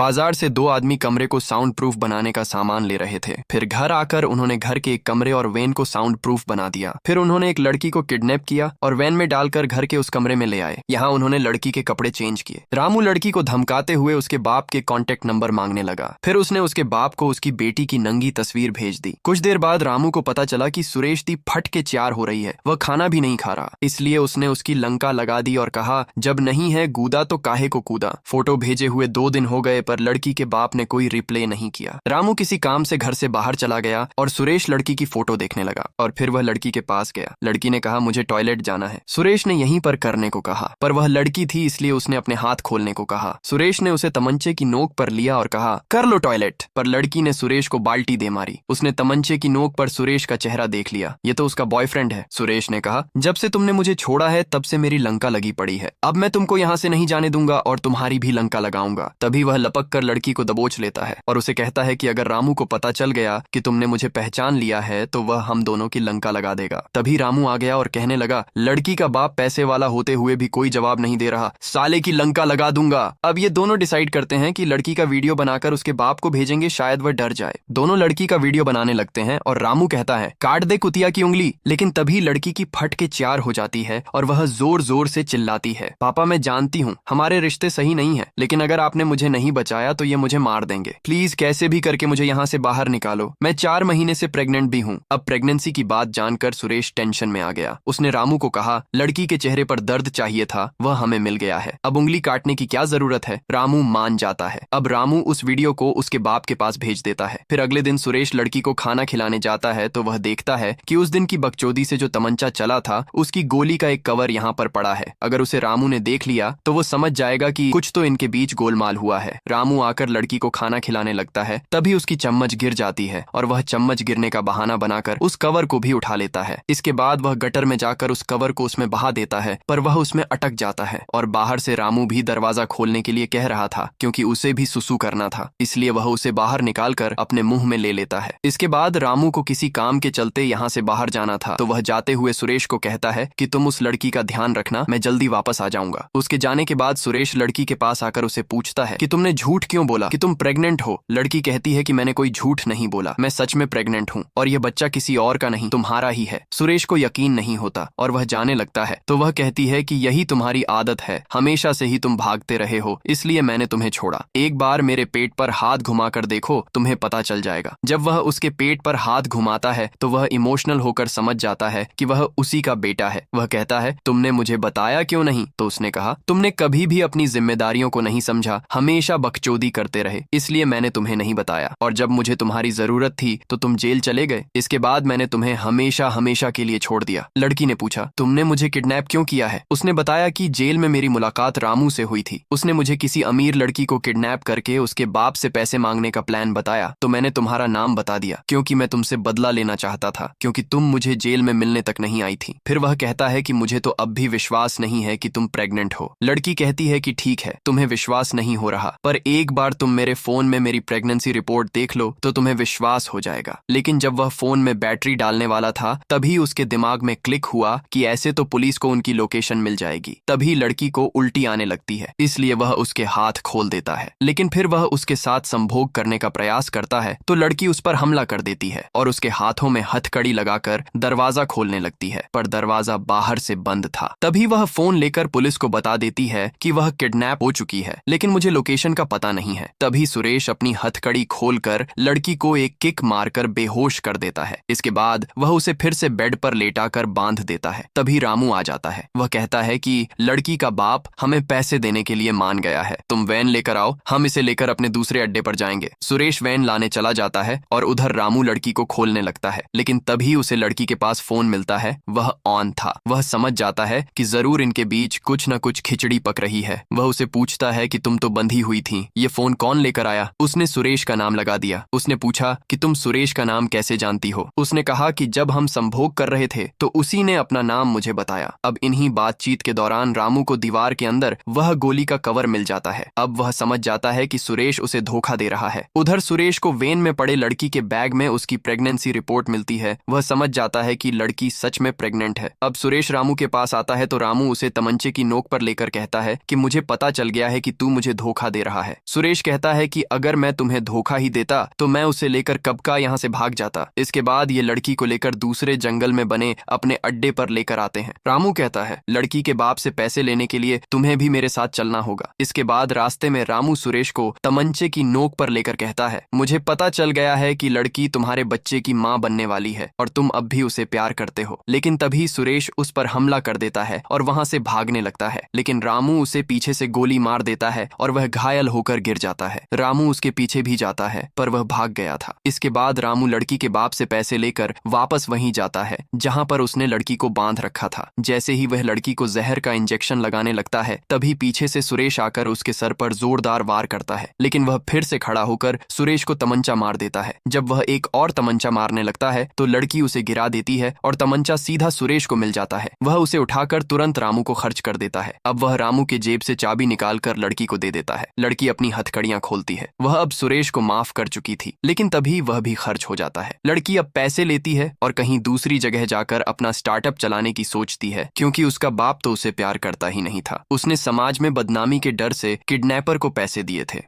बाजार से दो आदमी कमरे को साउंड प्रूफ बनाने का सामान ले रहे थे। फिर घर आकर उन्होंने घर के एक कमरे और वैन को साउंड प्रूफ बना दिया। फिर उन्होंने एक लड़की को किडनैप किया और वैन में डालकर घर के उस कमरे में ले आए। यहाँ उन्होंने लड़की के कपड़े चेंज किए। रामू लड़की को धमकाते हुए उसके बाप के कॉन्टेक्ट नंबर मांगने लगा। फिर उसने उसके बाप को उसकी बेटी की नंगी तस्वीर भेज दी। कुछ देर बाद रामू को पता चला कि सुरेश दी फट के चार हो रही है, वह खाना भी नहीं खा रहा। इसलिए उसने उसकी लंका लगा दी और कहा, जब नहीं है गूदा तो काहे को कूदा। फोटो भेजे हुए 2 दिन हो गए पर लड़की के बाप ने कोई रिप्लाई नहीं किया। रामू किसी काम से घर से बाहर चला गया और सुरेश लड़की की फोटो देखने लगा और फिर वह लड़की के पास गया। लड़की ने कहा, मुझे टॉयलेट जाना है। सुरेश ने यहीं पर करने को कहा, पर वह लड़की थी इसलिए उसने अपने हाथ खोलने को कहा। सुरेश ने उसे तमंचे की नोक पर लिया और कहा, कर लो टॉयलेट। पर लड़की ने सुरेश को बाल्टी दे मारी। उसने तमंचे की नोक पर सुरेश का चेहरा देख लिया। ये तो उसका बॉयफ्रेंड है। सुरेश ने कहा, जब से तुमने मुझे छोड़ा है तब से मेरी लंका लगी पड़ी है। अब मैं तुमको यहाँ से नहीं जाने दूंगा और तुम्हारी भी लंका लगाऊंगा। तभी वह लपक कर लड़की को दबोच लेता है और उसे कहता है कि अगर रामू को पता चल गया कि तुमने मुझे पहचान लिया है तो वह हम दोनों की लंका लगा देगा। तभी रामू आ गया और कहने लगा, लड़की का बाप पैसे वाला होते हुए भी कोई जवाब नहीं दे रहा, साले की लंका लगा दूंगा। अब ये दोनों डिसाइड करते हैं कि लड़की का वीडियो बनाकर उसके बाप को भेजेंगे, शायद वह डर जाए। दोनों लड़की का वीडियो बनाने लगते हैं और रामू कहता है, काट दे कुतिया की उंगली। लेकिन तभी लड़की की फट के चार हो जाती है और वह जोर जोर से चिल्लाती है, पापा मैं जानती हूँ हमारे रिश्ते सही नहीं है, लेकिन अगर आपने मुझे नहीं बचाया तो ये मुझे मार देंगे। प्लीज कैसे भी करके मुझे यहाँ से बाहर निकालो। मैं 4 महीने से प्रेग्नेंट भी हूँ। अब प्रेगनेंसी की बात जानकर सुरेश टेंशन में आ गया। उसने रामू को कहा, लड़की के चेहरे पर दर्द चाहिए था, वह हमें मिल गया है। अब उंगली काटने की क्या जरूरत है। रामू मान जाता है। अब रामू उस वीडियो को उसके बाप के पास भेज देता है। फिर अगले दिन सुरेश लड़की को खाना खिलाने जाता है तो वह देखता है कि उस दिन की बकचोदी से जो तमंचा चला था उसकी गोली का एक कवर यहाँ पर पड़ा है। अगर उसे रामू ने देख लिया तो वो समझ जाएगा कि कुछ तो इनके बीच गोलमाल हुआ है। रामू आकर लड़की को खाना खिलाने लगता है। तभी उसकी चम्मच गिर जाती है और वह चम्मच गिरने का बहाना बनाकर उस कवर को भी उठा लेता है। इसके बाद वह गटर में जाकर उस कवर को उसमें बहा देता है, पर वह उसमें अटक जाता है और बाहर से रामू भी दरवाजा खोलने के लिए कह रहा था क्योंकि उसे भी सुसु करना था, इसलिए वह उसे बाहर निकालकर अपने मुंह में ले लेता है। इसके बाद रामू को किसी काम के चलते यहाँ से बाहर जाना था तो वह जाते हुए सुरेश को कहता है कि तुम उस लड़की का ध्यान रखना, मैं जल्दी वापस आ जाऊंगा। उसके जाने के बाद सुरेश लड़की के पास आकर उसे पूछता है कि तुमने झूठ क्यों बोला कि तुम प्रेग्नेंट हो। लड़की कहती है कि मैंने कोई झूठ नहीं बोला, मैं सच में प्रेग्नेंट हूँ और यह बच्चा किसी और का नहीं तुम्हारा ही है। सुरेश को यकीन नहीं होता और वह जाने लगता है तो वह कहती है कि यही तुम्हारी आदत है, हमेशा से ही तुम भागते रहे हो, इसलिए मैंने तुम्हें छोड़ा। एक बार मेरे पेट पर हाथ घुमाकर देखो, तुम्हें पता चल जाएगा। जब वह उसके पेट पर हाथ घुमाता है तो वह इमोशनल होकर समझ जाता है कि वह उसी का बेटा है। वह कहता है, तुमने मुझे बताया क्यों नहीं। तो उसने कहा, तुमने कभी भी अपनी जिम्मेदारियों को नहीं समझा, हमेशा बकचोदी करते रहे, इसलिए मैंने तुम्हें नहीं बताया। और जब मुझे तुम्हारी जरूरत थी तो तुम जेल चले गए। इसके बाद मैंने तुम्हें हमेशा हमेशा के लिए छोड़ दिया। लड़की ने पूछा, तुमने मुझे किडनैप क्यों किया है। उसने बताया कि जेल में मेरी मुलाकात रामू से हुई थी। उसने मुझे किसी अमीर लड़की को किडनैप करके उसके बाप से पैसे मांगने का प्लान बताया तो मैंने तुम्हारा नाम बता दिया क्योंकि मैं तुमसे बदला लेना चाहता था, क्योंकि तुम मुझे जेल में मिलने तक नहीं आई थी। फिर वह कहता है कि मुझे तो अब भी विश्वास नहीं है कि तुम प्रेग्नेंट हो। लड़की कहती है कि ठीक है, तुम्हें विश्वास नहीं हो रहा, पर एक बार तुम मेरे फोन में मेरी प्रेगनेंसी रिपोर्ट देख लो तो तुम्हें विश्वास हो जाएगा। लेकिन जब वह फोन में बैटरी डालने वाला था तभी उसके दिमाग में क्लिक हुआ कि ऐसे तो पुलिस को उनकी लोकेशन मिल जाएगी। तभी लड़की को उल्टी आने लगती है, इसलिए वह उसके हाथ खोल देता है। लेकिन फिर वह उसके साथ संभोग करने का प्रयास करता है तो लड़की उस पर हमला कर देती है और उसके हाथों में हथकड़ी लगाकर दरवाजा खोलने लगती है, पर दरवाजा बाहर से बंद था। तभी वह फोन लेकर पुलिस को बता देती है कि वह किडनैप हो चुकी है, लेकिन मुझे लोकेशन का पता नहीं है। तभी सुरेश अपनी हथकड़ी खोलकर लड़की को एक किक मारकर बेहोश कर देता है। इसके बाद वह उसे फिर से बेड पर लेटाकर बांध देता है। तभी रामू आ जाता है। वह कहता है कि लड़की का बाप हमें पैसे देने के लिए मान गया है, तुम वैन लेकर आओ, हम इसे लेकर अपने दूसरे अड्डे पर जाएंगे। सुरेश वैन लाने चला जाता है और उधर रामू लड़की को खोलने लगता है, लेकिन तभी उसे लड़की के पास फोन मिलता है। वह ऑन था। वह समझ जाता है कि जरूर इनके बीच कुछ न कुछ खिचड़ी पक रही है। वह उसे पूछता है कि तुम तो बंधी हुई थी, ये फोन कौन लेकर आया। उसने सुरेश का नाम लगा दिया। उसने पूछा कि तुम सुरेश का नाम कैसे जानती हो। उसने कहा कि जब हम संभोग कर रहे थे तो उसी ने अपना नाम मुझे बताया। अब इन्हीं बातचीत के दौरान रामू को दीवार के अंदर वह गोली का कवर मिल जाता है। अब वह समझ जाता है कि सुरेश उसे धोखा दे रहा है। उधर सुरेश को वेन में पड़े लड़की के बैग में उसकी प्रेगनेंसी रिपोर्ट मिलती है। वह समझ जाता है कि लड़की सच में प्रेग्नेंट है। अब सुरेश रामू के पास आता है तो रामू उसे तमंचे की नोक पर लेकर कहता है कि मुझे पता चल गया है कि तू मुझे धोखा दे रहा है। है। सुरेश कहता है कि अगर मैं तुम्हें धोखा ही देता तो मैं उसे लेकर कब का यहाँ से भाग जाता। इसके बाद ये लड़की को लेकर दूसरे जंगल में बने अपने अड्डे पर लेकर आते हैं। रामू कहता है लड़की के बाप से पैसे लेने के लिए तुम्हें भी मेरे साथ चलना होगा। इसके बाद रास्ते में रामू सुरेश को तमंचे की नोक पर लेकर कहता है मुझे पता चल गया है कि लड़की तुम्हारे बच्चे की माँ बनने वाली है और तुम अब भी उसे प्यार करते हो। लेकिन तभी सुरेश उस पर हमला कर देता है और वहां से भागने लगता है, लेकिन रामू उसे पीछे से गोली मार देता है और वह घायल होकर गिर जाता है। रामू उसके पीछे भी जाता है पर वह भाग गया था। इसके बाद रामू लड़की के बाप से पैसे लेकर वापस वहीं जाता है जहां पर उसने लड़की को बांध रखा था। जैसे ही वह लड़की को जहर का इंजेक्शन लगाने लगता है तभी पीछे से सुरेश आकर उसके सर पर जोरदार वार करता है, लेकिन वह फिर से खड़ा होकर सुरेश को तमंचा मार देता है। जब वह एक और तमंचा मारने लगता है तो लड़की उसे गिरा देती है और तमंचा सीधा सुरेश को मिल जाता है। वह उसे उठाकर तुरंत रामू को खर्च कर देता है। अब वह रामू के जेब से चाबी निकालकर लड़की को दे देता है। लड़की अपनी हथकड़ियां खोलती है। वह अब सुरेश को माफ कर चुकी थी, लेकिन तभी वह भी खर्च हो जाता है। लड़की अब पैसे लेती है और कहीं दूसरी जगह जाकर अपना स्टार्टअप चलाने की सोचती है, क्योंकि उसका बाप तो उसे प्यार करता ही नहीं था। उसने समाज में बदनामी के डर से किडनैपर को पैसे दिए थे।